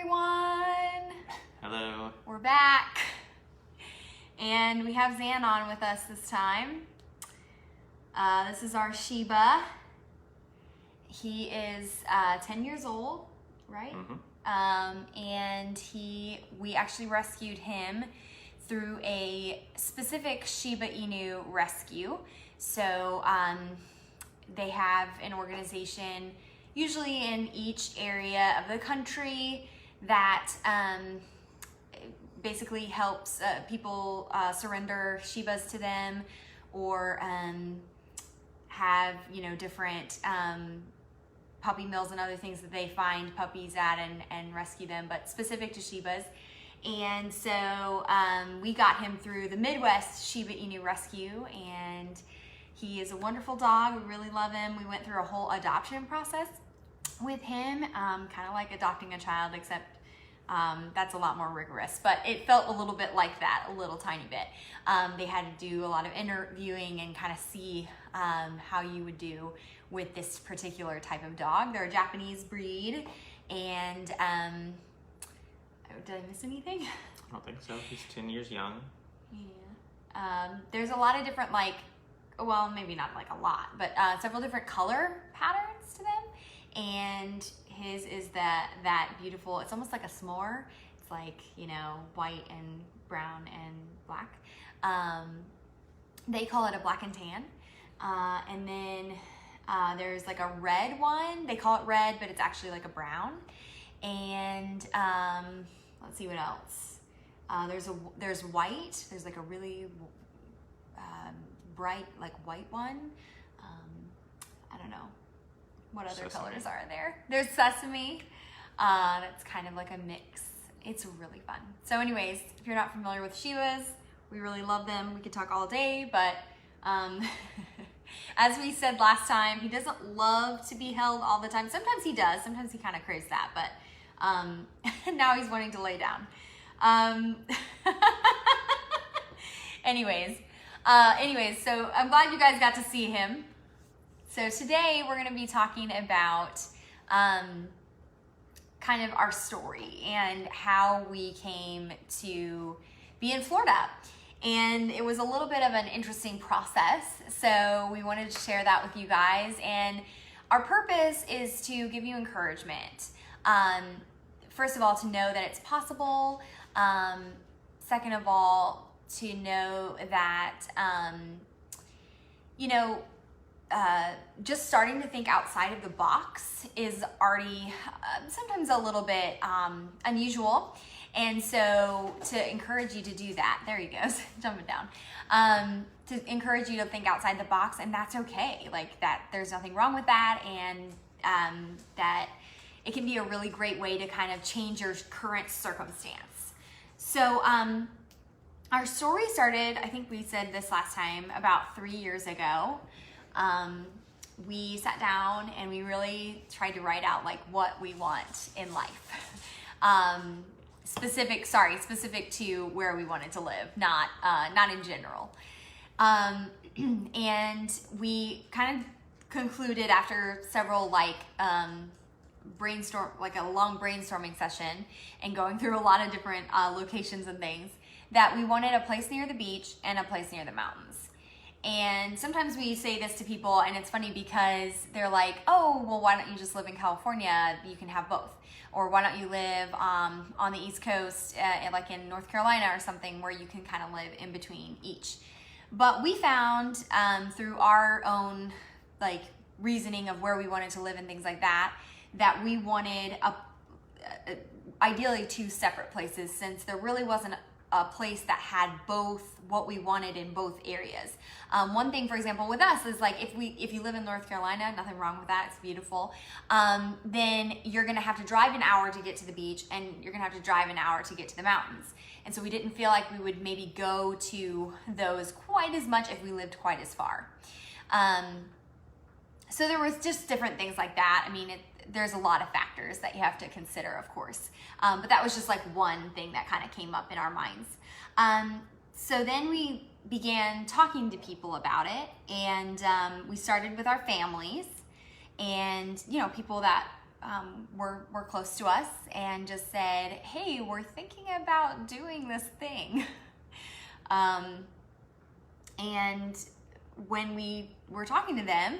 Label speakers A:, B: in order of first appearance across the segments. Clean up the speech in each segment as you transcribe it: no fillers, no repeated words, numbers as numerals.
A: everyone.
B: Hello.
A: We're back. And we have Zan on with us this time. This is our Shiba. He is 10 years old, right?
B: Mm-hmm.
A: And we actually rescued him through a specific Shiba Inu rescue. So they have an organization usually in each area of the country that basically helps people surrender Shibas to them, or have different puppy mills and other things that they find puppies at and rescue them, but specific to Shibas. And so we got him through the Midwest Shiba Inu Rescue, and he is a wonderful dog. We really love him. We went through a whole adoption process with him, kind of like adopting a child, except that's a lot more rigorous, but it felt a little bit like that, a little tiny bit. They had to do a lot of interviewing and kind of see how you would do with this particular type of dog. They're a Japanese breed, and did I miss anything?
B: I don't think so. He's 10 years young.
A: Yeah. There's a lot of different, well, maybe not like a lot, but several different color patterns to them. And his is that beautiful, it's almost like a s'more. It's like, white and brown and black. They call it a black and tan. And then there's like a red one. They call it red, but it's actually like a brown. And let's see what else. There's white. There's like a really bright, like white one. I don't know. What other colors are there? There's sesame. That's kind of like a mix. It's really fun. So anyways, if you're not familiar with Shibas, we really love them. We could talk all day, but as we said last time, he doesn't love to be held all the time. Sometimes he does. Sometimes he kind of craves that, but now he's wanting to lay down. Anyways, so I'm glad you guys got to see him. So today we're going to be talking about kind of our story and how we came to be in Florida. And it was a little bit of an interesting process, so we wanted to share that with you guys. And our purpose is to give you encouragement. First of all, to know that it's possible. Second of all, to know that, just starting to think outside of the box is already sometimes a little bit unusual. And so to encourage you to do that, there he goes, jumping down, to encourage you to think outside the box, and that's okay. Like that, there's nothing wrong with that, and that it can be a really great way to kind of change your current circumstance. So our story started, I think we said this last time, about 3 years ago. We sat down and we really tried to write out like what we want in life. Specific to where we wanted to live, not in general. And we kind of concluded after several a long brainstorming session and going through a lot of different locations and things, that we wanted a place near the beach and a place near the mountains. And sometimes we say this to people, and it's funny because they're like, oh, well, why don't you just live in California? You can have both. Or why don't you live on the East Coast, like in North Carolina or something, where you can kind of live in between each. But we found through our own reasoning of where we wanted to live and things like that, that we wanted ideally 2 separate places, since there really wasn't a place that had both what we wanted in both areas. One thing, for example, with us is if you live in North Carolina, nothing wrong with that, it's beautiful, then you're gonna have to drive an hour to get to the beach, and you're gonna have to drive an hour to get to the mountains. And so we didn't feel like we would maybe go to those quite as much if we lived quite as far. So there was just different things like that. I mean, there's a lot of factors that you have to consider, of course. But that was just one thing that kind of came up in our minds. So then we began talking to people about it, and we started with our families and, people that were close to us and just said, hey, we're thinking about doing this thing. And when we were talking to them,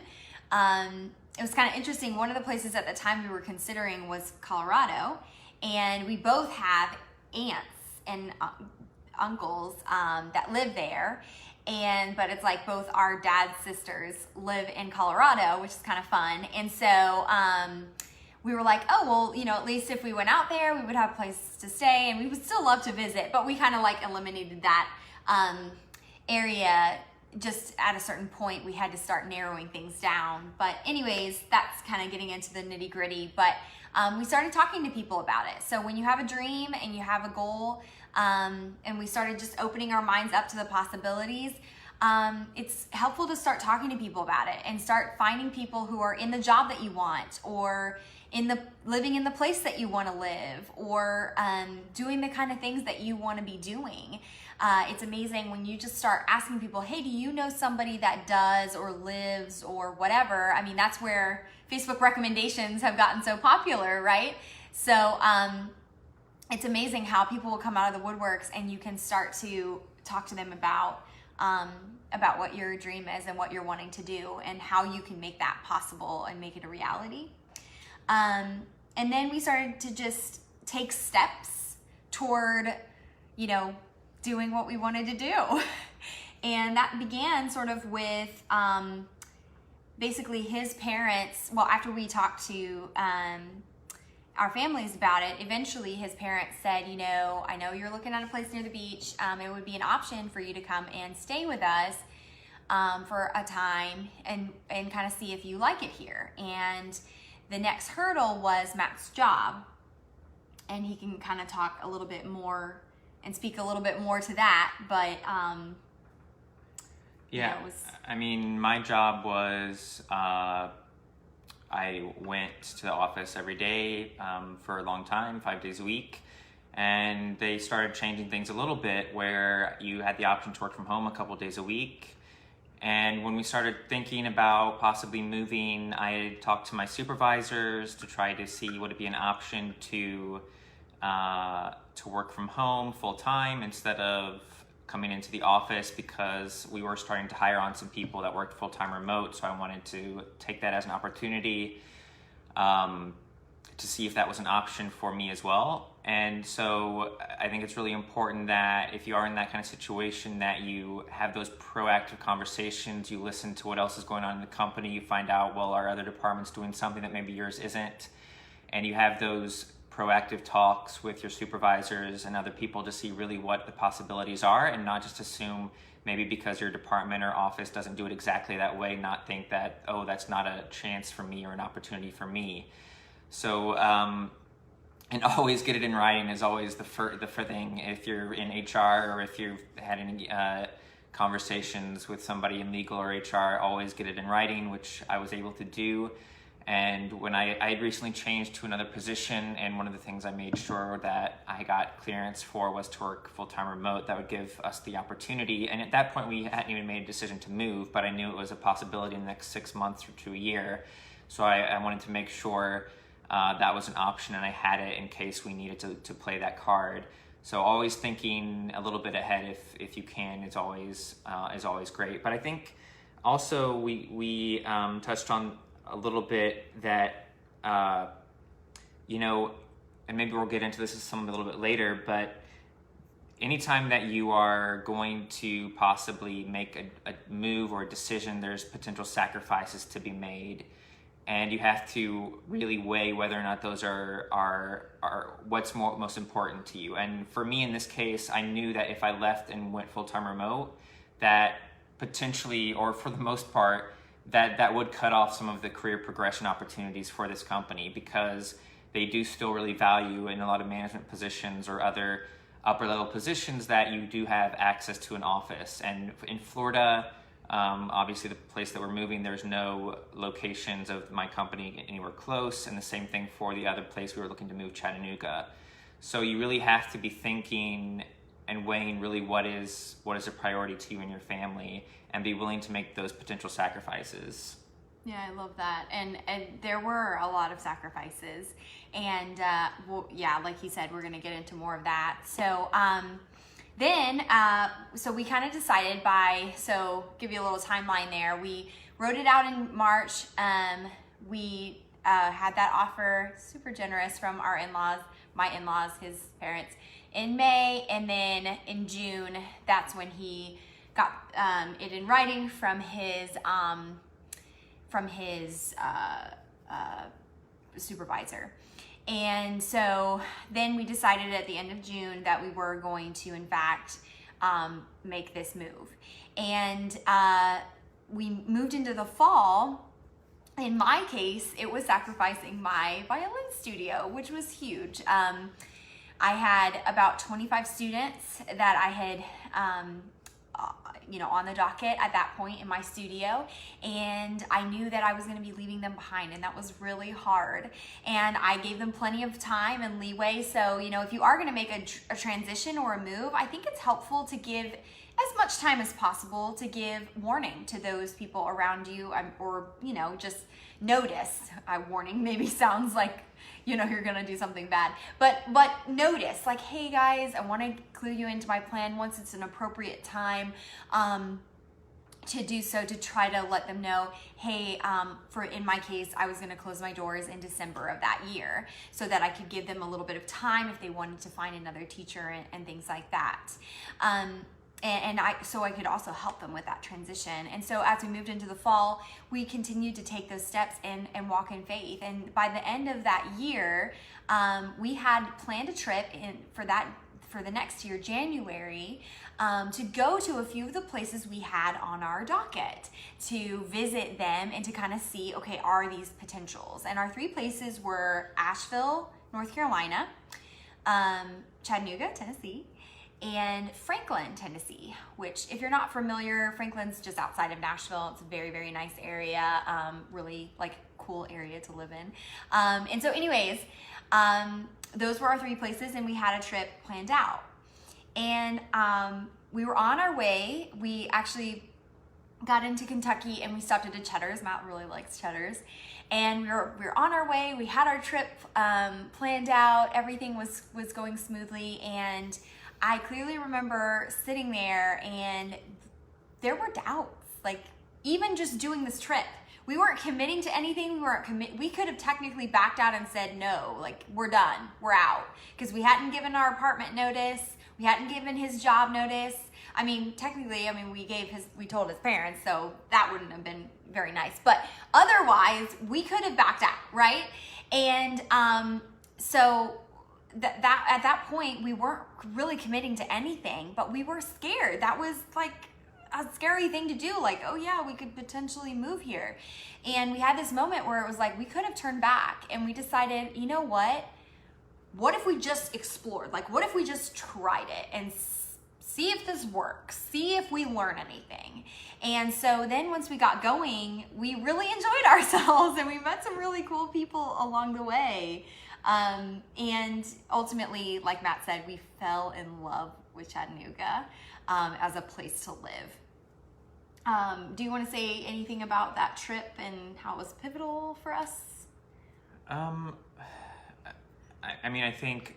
A: it was kind of interesting. One of the places at the time we were considering was Colorado, and we both have aunts and uncles that live there. But it's like both our dad's sisters live in Colorado, which is kind of fun. And so we were like, oh, well, you know, at least if we went out there, we would have a place to stay, and we would still love to visit. But we kind of like eliminated that area. Just at a certain point, we had to start narrowing things down. But anyways, that's kind of getting into the nitty gritty. But we started talking to people about it. So when you have a dream and you have a goal, and we started just opening our minds up to the possibilities, it's helpful to start talking to people about it and start finding people who are in the job that you want, or living in the place that you want to live, or doing the kind of things that you want to be doing. It's amazing when you just start asking people, hey, do you know somebody that does or lives or whatever? I mean, that's where Facebook recommendations have gotten so popular, right? So it's amazing how people will come out of the woodworks, and you can start to talk to them about what your dream is and what you're wanting to do, and how you can make that possible and make it a reality. And then we started to just take steps toward, you know, doing what we wanted to do. And that began sort of with basically his parents. Well, after we talked to our families about it, eventually his parents said, you know, I know you're looking at a place near the beach. It would be an option for you to come and stay with us for a time and kind of see if you like it here. And the next hurdle was Matt's job. And he can kind of talk a little bit more and speak a little bit more to that. But
B: yeah,
A: it was...
B: I mean, my job was I went to the office every day for a long time, 5 days a week. And they started changing things a little bit, where you had the option to work from home a couple days a week. And when we started thinking about possibly moving, I talked to my supervisors to try to see would it be an option to work from home full time instead of coming into the office, because we were starting to hire on some people that worked full time remote. So I wanted to take that as an opportunity to see if that was an option for me as well. And so I think it's really important that if you are in that kind of situation, that you have those proactive conversations, you listen to what else is going on in the company, you find out, well, are other departments doing something that maybe yours isn't? And you have those proactive talks with your supervisors and other people to see really what the possibilities are, and not just assume maybe because your department or office doesn't do it exactly that way, not think that, oh, that's not a chance for me or an opportunity for me. So, and always get it in writing is always the first thing. If you're in HR, or if you've had any conversations with somebody in legal or HR, always get it in writing, which I was able to do. And when I had recently changed to another position, and one of the things I made sure that I got clearance for was to work full-time remote. That would give us the opportunity. And at that point, we hadn't even made a decision to move, but I knew it was a possibility in the next 6 months or to a year. So I wanted to make sure that was an option, and I had it in case we needed to play that card. So always thinking a little bit ahead, if you can, is always great. But I think also we touched on a little bit that, you know, and maybe we'll get into this some a little bit later, but anytime that you are going to possibly make a move or a decision, there's potential sacrifices to be made. And you have to really weigh whether or not those are what's most important to you. And for me in this case, I knew that if I left and went full-time remote, that potentially, or for the most part, that would cut off some of the career progression opportunities for this company, because they do still really value in a lot of management positions or other upper level positions that you do have access to an office. And in Florida, obviously the place that we're moving, there's no locations of my company anywhere close, and the same thing for the other place we were looking to move, Chattanooga. So you really have to be thinking and weighing really what is a priority to you and your family, and be willing to make those potential sacrifices.
A: Yeah, I love that. And there were a lot of sacrifices. And well, yeah, like you said, we're going to get into more of that. So so we kind of decided so give you a little timeline there. We wrote it out in March. We had that offer, super generous, from our in-laws, my in-laws, his parents, in May. And then in June, that's when he got it in writing from his supervisor. And so then we decided at the end of June that we were going to, in fact, make this move. And we moved into the fall. In my case, it was sacrificing my violin studio, which was huge. I had about 25 students that I had on the docket at that point in my studio, and I knew that I was going to be leaving them behind, and that was really hard. And I gave them plenty of time and leeway. So, if you are going to make a transition or a move, I think it's helpful to give as much time as possible to give warning to those people around you, or just notice. Warning maybe sounds like you're gonna do something bad, but notice, like, hey guys, I want to clue you into my plan once it's an appropriate time to do so, to try to let them know, hey, in my case, I was going to close my doors in December of that year, so that I could give them a little bit of time if they wanted to find another teacher and things like that. So I could also help them with that transition. And so as we moved into the fall, we continued to take those steps and walk in faith. And by the end of that year, we had planned a trip for the next year, January, to go to a few of the places we had on our docket, to visit them and to kind of see, okay, are these potentials? And our 3 places were Asheville, North Carolina, Chattanooga, Tennessee, and Franklin, Tennessee, which, if you're not familiar, Franklin's just outside of Nashville. It's a very, very nice area, really cool area to live in. And so anyways, those were our 3 places, and we had a trip planned out. And we were on our way. We actually got into Kentucky, and we stopped at a Cheddar's. Matt really likes Cheddar's. And we were on our way. We had our trip planned out. Everything was going smoothly, and I clearly remember sitting there, and there were doubts. Even just doing this trip, we weren't committing to anything. We could have technically backed out and said, no, we're done, we're out. Because we hadn't given our apartment notice. We hadn't given his job notice. Technically, we told his parents, so that wouldn't have been very nice. But otherwise, we could have backed out, right? And so that at that point, we weren't really committing to anything, but we were scared. That was a scary thing to do. Oh yeah, we could potentially move here. And we had this moment where it was we could have turned back, and we decided, you know what? What if we just explored? What if we just tried it and see if this works? See if we learn anything. And so then once we got going, we really enjoyed ourselves, and we met some really cool people along the way. And ultimately, like Matt said, we fell in love with Chattanooga as a place to live. Do you want to say anything about that trip and how it was pivotal for us?
B: I think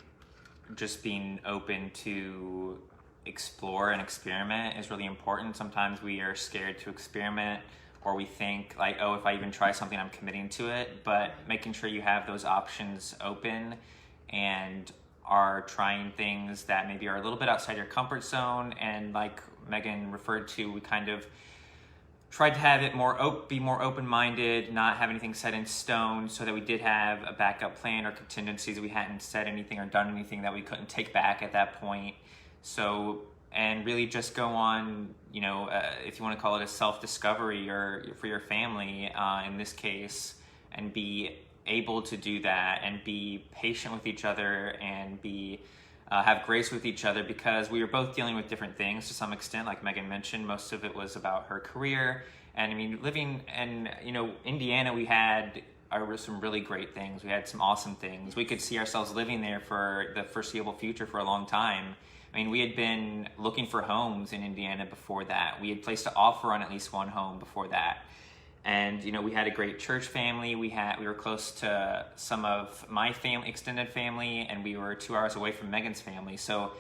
B: just being open to explore and experiment is really important. Sometimes we are scared to experiment, or we think if I even try something, I'm committing to it. But making sure you have those options open and are trying things that maybe are a little bit outside your comfort zone. And like Megan referred to, we kind of tried to have it be more open-minded, not have anything set in stone, so that we did have a backup plan or contingencies. We hadn't said anything or done anything that we couldn't take back at that point. So, and really just go on, if you want to call it a self-discovery, or for your family in this case, and be able to do that and be patient with each other and have grace with each other, because we were both dealing with different things to some extent. Like Megan mentioned, most of it was about her career. And living in, Indiana, we had some really great things. We had some awesome things. We could see ourselves living there for the foreseeable future for a long time. We had been looking for homes in Indiana before that. We had placed an offer on at least one home before that. And we had a great church family. We were close to some of my family, extended family, and we were 2 hours away from Megan's family. So,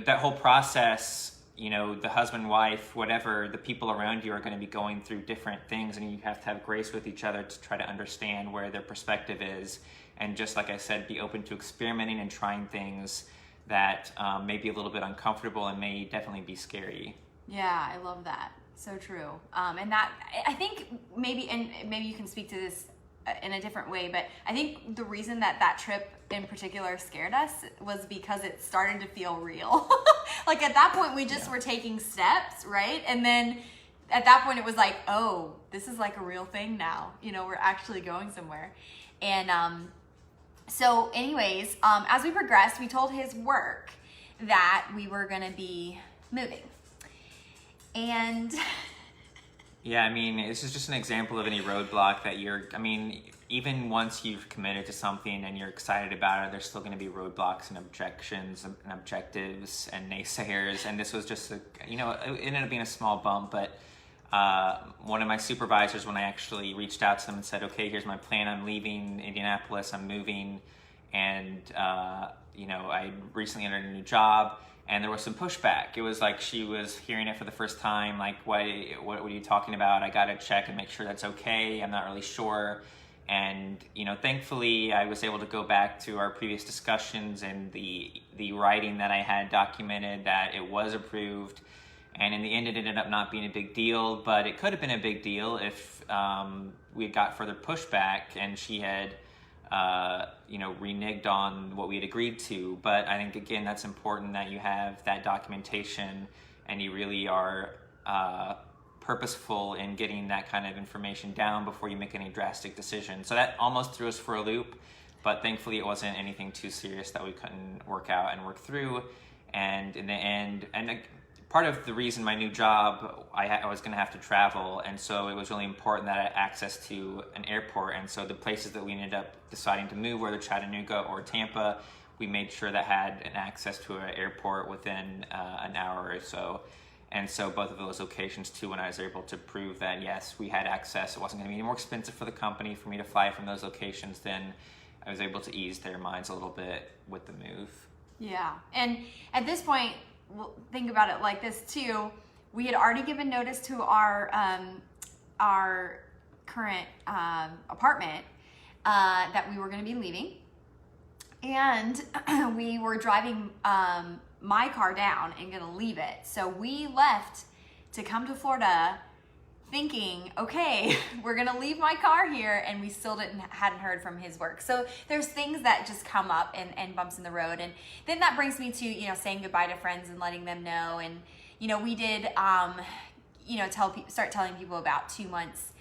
B: that whole process, the husband, wife, whatever, the people around you are going to be going through different things, and you have to have grace with each other to try to understand where their perspective is. And just like I said, be open to experimenting and trying things that may be a little bit uncomfortable and may definitely be scary.
A: Yeah, I love that. So true. And that, I think maybe you can speak to this in a different way, but I think the reason that trip in particular scared us was because it started to feel real. Like at that point we just were taking steps, right? And then at that point it was like, oh, this is like a real thing now. We're actually going somewhere. And so anyways, as we progressed, we told his work that we were going to be moving. And
B: yeah, this is just an example of any roadblock that even once you've committed to something and you're excited about it, there's still going to be roadblocks and objections and objectives and naysayers. And this was just it ended up being a small bump, but one of my supervisors, when I actually reached out to them and said, okay, here's my plan, I'm leaving Indianapolis, I'm moving, and I recently entered a new job, and there was some pushback. It was like she was hearing it for the first time, like, what are you talking about? I gotta check and make sure that's okay, I'm not really sure. And thankfully I was able to go back to our previous discussions and the writing that I had documented that it was approved. And in the end, it ended up not being a big deal, but it could have been a big deal if we had got further pushback and she had, reneged on what we had agreed to. But I think, again, that's important that you have that documentation and you really are purposeful in getting that kind of information down before you make any drastic decisions. So that almost threw us for a loop, but thankfully it wasn't anything too serious that we couldn't work out and work through. And in the end, part of the reason my new job, I was going to have to travel, and so it was really important that I had access to an airport. And so the places that we ended up deciding to move, whether Chattanooga or Tampa, we made sure that had an access to an airport within an hour or so. And so both of those locations too, when I was able to prove that yes, we had access, it wasn't going to be any more expensive for the company for me to fly from those locations, then I was able to ease their minds a little bit with the move.
A: Yeah, and at this point, think about it like this too. We had already given notice to our current apartment that we were going to be leaving, and we were driving my car down and going to leave it. So we left to come to Florida thinking, okay, we're going to leave my car here, and we still hadn't heard from his work. So there's things that just come up and bumps in the road. And then that brings me to, saying goodbye to friends and letting them know. And, we did, start telling people about 2 months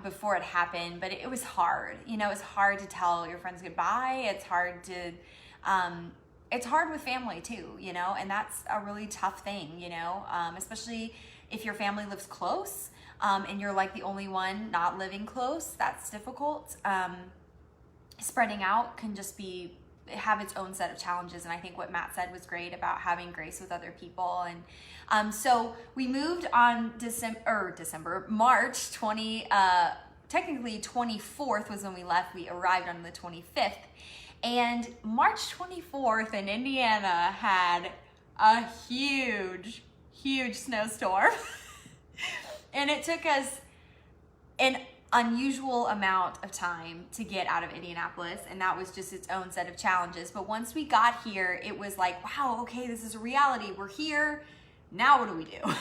A: before it happened, but it was hard. It was hard to tell your friends goodbye. It's hard to, it's hard with family too, and that's a really tough thing, especially if your family lives close, and you're like the only one not living close. That's difficult. Spreading out can just have its own set of challenges. And I think what Matt said was great about having grace with other people. And so we moved on March 20, technically 24th was when we left. We arrived on the 25th. And March 24th in Indiana had a huge snowstorm. And it took us an unusual amount of time to get out of Indianapolis, and that was just its own set of challenges. But once we got here, it was like, wow, okay, this is a reality. We're here. Now what do we do?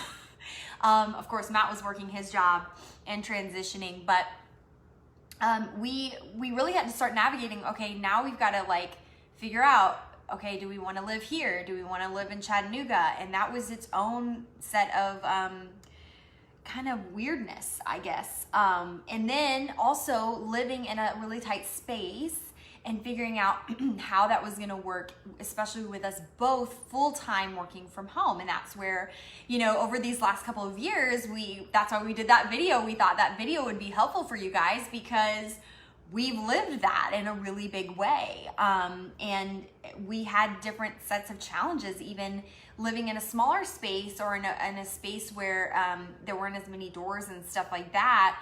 A: Of course, Matt was working his job and transitioning, but we really had to start navigating. Okay, now we've got to figure out, okay, do we want to live here? Do we want to live in Chattanooga? And that was its own set of kind of weirdness, I guess. And then also living in a really tight space and figuring out how that was going to work, especially with us both full-time working from home. And that's where, over these last couple of years, that's why we did that video. We thought that video would be helpful for you guys, because we've lived that in a really big way. And we had different sets of challenges, even living in a smaller space or in a space where there weren't as many doors and stuff like that.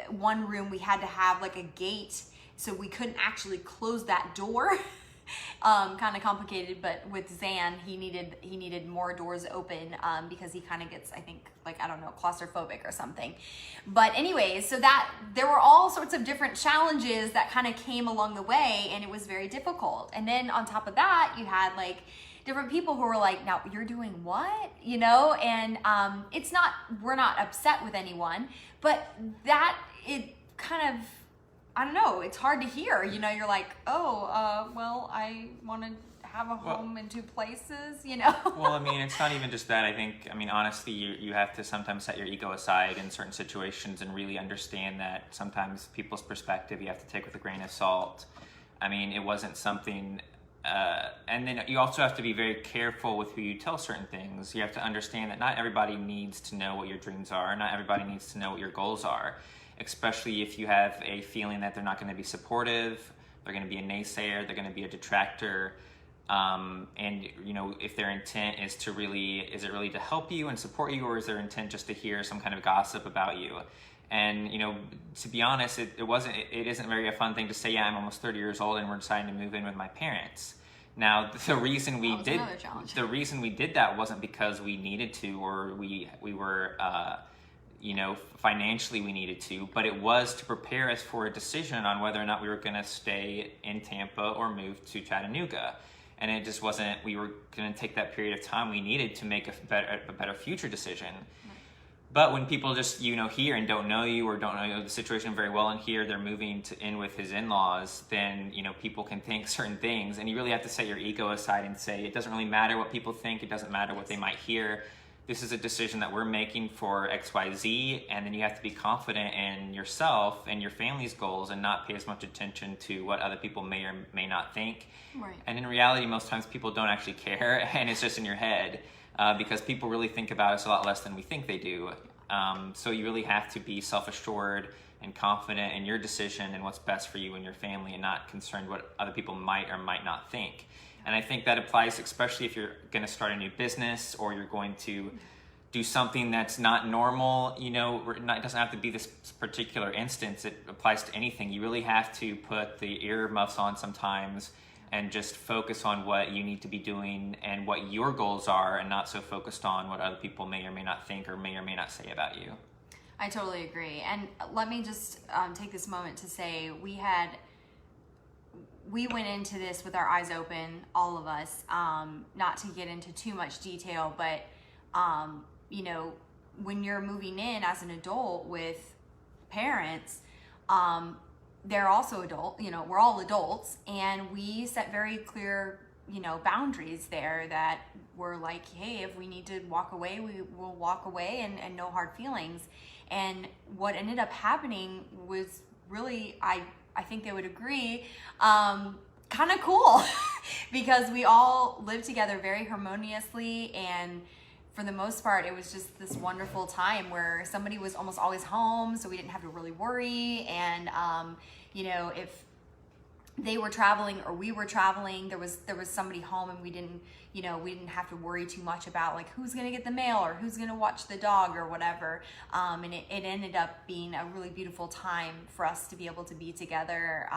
A: One room we had to have like a gate, so we couldn't actually close that door. Kind of complicated, but with Zan, he needed more doors open because he kind of gets, I think, like, I don't know, claustrophobic or something. But anyways, so that there were all sorts of different challenges that kind of came along the way, and it was very difficult. And then on top of that, you had like different people who were like, now you're doing what? You know, and we're not upset with anyone, but that it kind of, I don't know, it's hard to hear. You know, you're like, well, I want to have a home in two places, you know?
B: Well, I mean, it's not even just that. I think, I mean, honestly, you have to sometimes set your ego aside in certain situations and really understand that sometimes people's perspective you have to take with a grain of salt. I mean, it wasn't something... and then you also have to be very careful with who you tell certain things. You have to understand that not everybody needs to know what your dreams are. Not everybody needs to know what your goals are. Especially if you have a feeling that they're not going to be supportive, they're going to be a naysayer, they're going to be a detractor, and you know, if their intent is it really to help you and support you, or is their intent just to hear some kind of gossip about you? And you know, to be honest, it isn't very a fun thing to say. Yeah, I'm almost 30 years old and we're deciding to move in with my parents. Now, the reason we did that wasn't because we needed to, or we were. You know, financially we needed to, but it was to prepare us for a decision on whether or not we were going to stay in Tampa or move to Chattanooga. And it just wasn't, we were going to take that period of time we needed to make a better future decision. Right. But when people just, you know, hear and don't know you or don't know the situation very well and hear they're moving in with his in-laws, then, you know, people can think certain things, and you really have to set your ego aside and say, it doesn't really matter what people think, it doesn't matter what they might hear. This is a decision that we're making for XYZ, and then you have to be confident in yourself and your family's goals and not pay as much attention to what other people may or may not think.
A: Right.
B: And in reality, most times people don't actually care, and it's just in your head because people really think about us a lot less than we think they do. So you really have to be self-assured and confident in your decision and what's best for you and your family, and not concerned what other people might or might not think. And I think that applies especially if you're going to start a new business or you're going to do something that's not normal. You know, it doesn't have to be this particular instance. It applies to anything. You really have to put the earmuffs on sometimes and just focus on what you need to be doing and what your goals are, and not so focused on what other people may or may not think or may not say about you.
A: I totally agree. And let me just take this moment to say we went into this with our eyes open, all of us, not to get into too much detail, but, you know, when you're moving in as an adult with parents, they're also adult, you know, we're all adults, and we set very clear, you know, boundaries there that we're like, hey, if we need to walk away, we will walk away, and no hard feelings. And what ended up happening was really, I think they would agree, kind of cool because we all lived together very harmoniously, and for the most part, it was just this wonderful time where somebody was almost always home, so we didn't have to really worry. And you know, if they were traveling or we were traveling, there was somebody home, and we didn't have to worry too much about like who's gonna get the mail or who's gonna watch the dog or whatever. And it ended up being a really beautiful time for us to be able to be together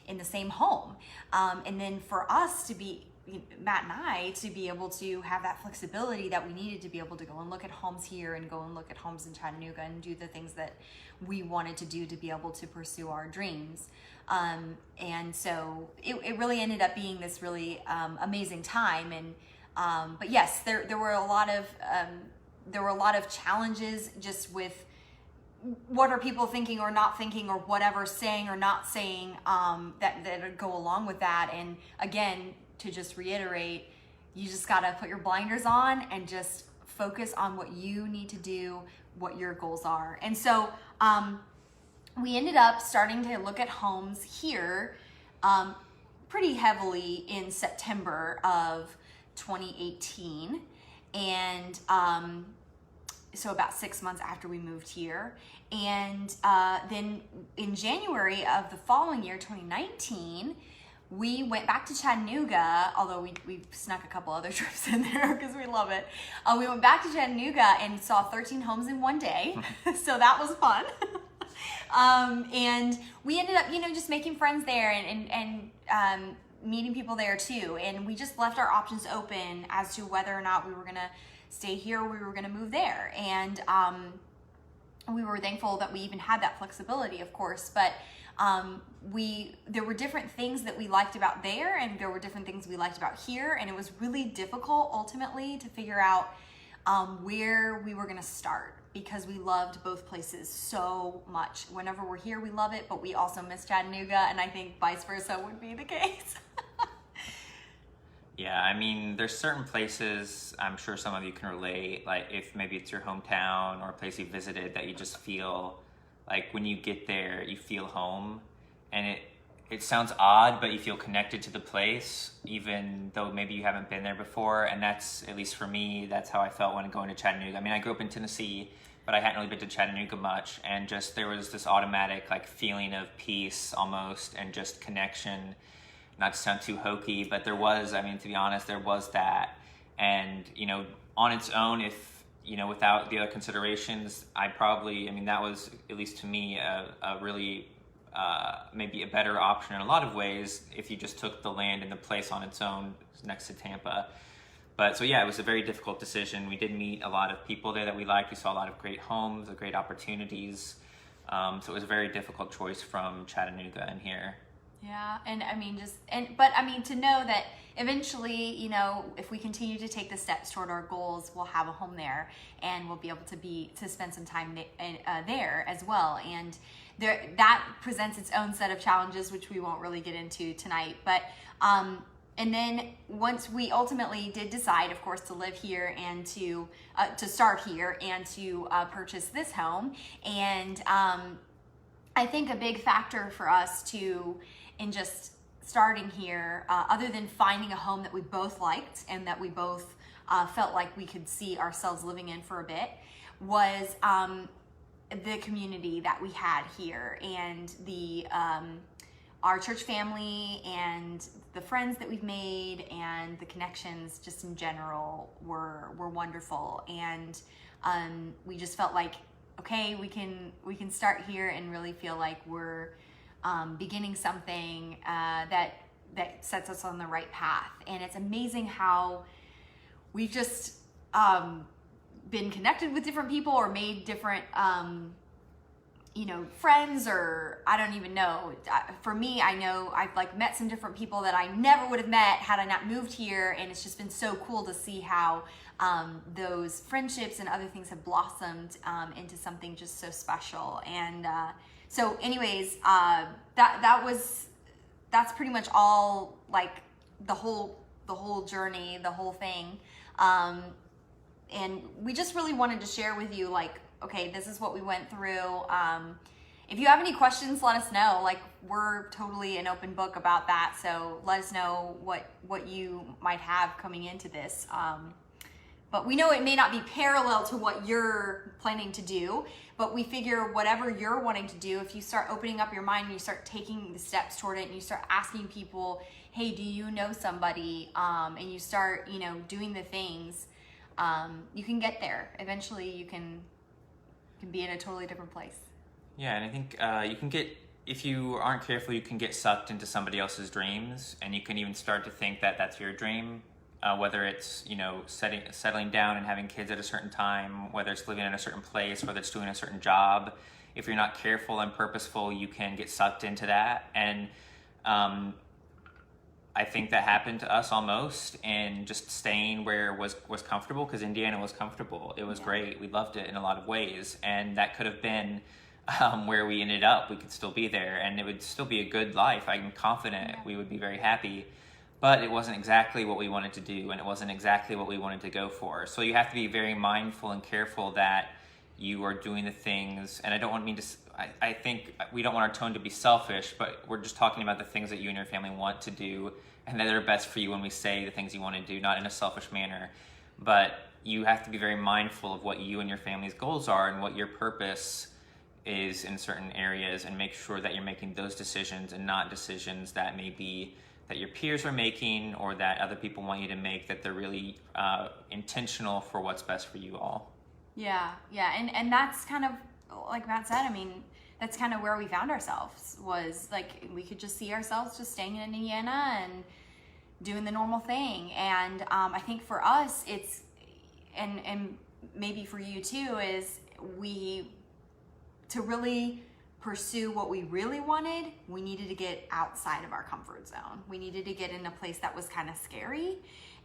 A: in the same home. And then for us to be, Matt and I, to be able to have that flexibility that we needed to be able to go and look at homes here and go and look at homes in Chattanooga and do the things that we wanted to do to be able to pursue our dreams. And so it really ended up being this really amazing time. And but yes, there were a lot of challenges just with what are people thinking or not thinking, or whatever, saying or not saying, that go along with that. And again, to just reiterate, you just gotta put your blinders on and just focus on what you need to do, what your goals are. And so we ended up starting to look at homes here pretty heavily in September of 2018. And so about 6 months after we moved here. And then in January of the following year, 2019, we went back to Chattanooga, although we snuck a couple other trips in there because we love it. We went back to Chattanooga and saw 13 homes in one day. So that was fun. And we ended up, just making friends there and meeting people there too. And we just left our options open as to whether or not we were gonna stay here or we were gonna move there. And we were thankful that we even had that flexibility, of course, but there were different things that we liked about there, and there were different things we liked about here, and it was really difficult ultimately to figure out where we were going to start, because we loved both places so much. Whenever we're here, we love it, but we also miss Chattanooga, and I think vice versa would be the case.
B: Yeah, I mean, there's certain places, I'm sure some of you can relate, like if maybe it's your hometown or a place you visited, that you just feel like when you get there, you feel home. And it sounds odd, but you feel connected to the place, even though maybe you haven't been there before. And that's, at least for me, that's how I felt when going to Chattanooga. I mean, I grew up in Tennessee, but I hadn't really been to Chattanooga much. And just there was this automatic like feeling of peace almost, and just connection. Not to sound too hokey, but there was, I mean, to be honest, there was that. And, on its own, if, without the other considerations, that was, at least to me, a really, maybe a better option in a lot of ways if you just took the land and the place on its own next to Tampa. But so yeah, it was a very difficult decision. We did meet a lot of people there that we liked. We saw a lot of great homes, great opportunities. So it was a very difficult choice from Chattanooga and here.
A: Yeah, and to know that eventually, if we continue to take the steps toward our goals, we'll have a home there, and we'll be able to spend some time there as well. And that presents its own set of challenges, which we won't really get into tonight. But and then once we ultimately did decide, of course, to live here and to start here and to purchase this home, and I think a big factor for us in just starting here, other than finding a home that we both liked and that we both felt like we could see ourselves living in for a bit, was the community that we had here, and our church family and the friends that we've made and the connections just in general were wonderful. And we just felt like, okay, we can start here and really feel like we're beginning something that sets us on the right path. And it's amazing how we've just been connected with different people or made different friends, or I don't even know. For me, I know I've met some different people that I never would have met had I not moved here, and it's just been so cool to see how those friendships and other things have blossomed into something just so special. And so anyways, that's pretty much all, like the whole journey, the whole thing. And we just really wanted to share with you, okay, this is what we went through. If you have any questions, let us know. We're totally an open book about that. So let us know what you might have coming into this. But we know it may not be parallel to what you're planning to do, but we figure whatever you're wanting to do, if you start opening up your mind and you start taking the steps toward it, and you start asking people, hey, do you know somebody? And you start, doing the things, you can get there. Eventually you can be in a totally different place.
B: Yeah, and I think you can get, if you aren't careful, you can get sucked into somebody else's dreams, and you can even start to think that that's your dream. Whether it's, settling down and having kids at a certain time, whether it's living in a certain place, whether it's doing a certain job. If you're not careful and purposeful, you can get sucked into that. And I think that happened to us almost, and just staying where was comfortable, because Indiana was comfortable. It was great. We loved it in a lot of ways. And that could have been where we ended up. We could still be there, and it would still be a good life. I'm confident we would be very happy. But it wasn't exactly what we wanted to do, and it wasn't exactly what we wanted to go for. So you have to be very mindful and careful that you are doing the things, and I think we don't want our tone to be selfish, but we're just talking about the things that you and your family want to do, and that are best for you when we say the things you want to do, not in a selfish manner. But you have to be very mindful of what you and your family's goals are and what your purpose is in certain areas, and make sure that you're making those decisions and not decisions that maybe that your peers are making or that other people want you to make, that they're really intentional for what's best for you all.
A: Yeah, and that's kind of, like Matt said, I mean, that's kind of where we found ourselves, was like we could just see ourselves just staying in Indiana and doing the normal thing. And I think for us, it's, and maybe for you too, is to really pursue what we really wanted, we needed to get outside of our comfort zone. We needed to get in a place that was kind of scary.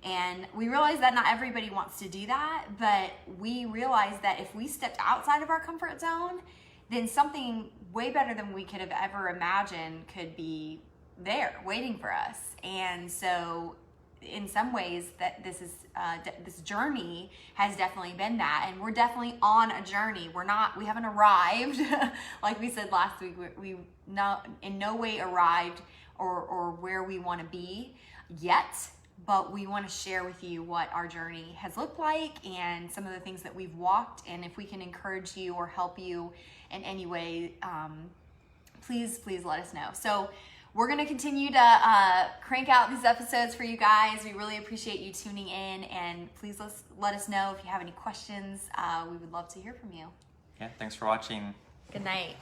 A: And we realized that not everybody wants to do that, but we realized that if we stepped outside of our comfort zone, then something way better than we could have ever imagined could be there waiting for us. And so in some ways, that this journey has definitely been that, and we're definitely on a journey. We haven't arrived like we said last week. We in no way arrived or where we want to be yet, but we want to share with you what our journey has looked like and some of the things that we've walked. And if we can encourage you or help you in any way, please let us know. So we're going to continue to crank out these episodes for you guys. We really appreciate you tuning in, and please let us know if you have any questions. We would love to hear from you.
B: Yeah, thanks for watching.
A: Good night.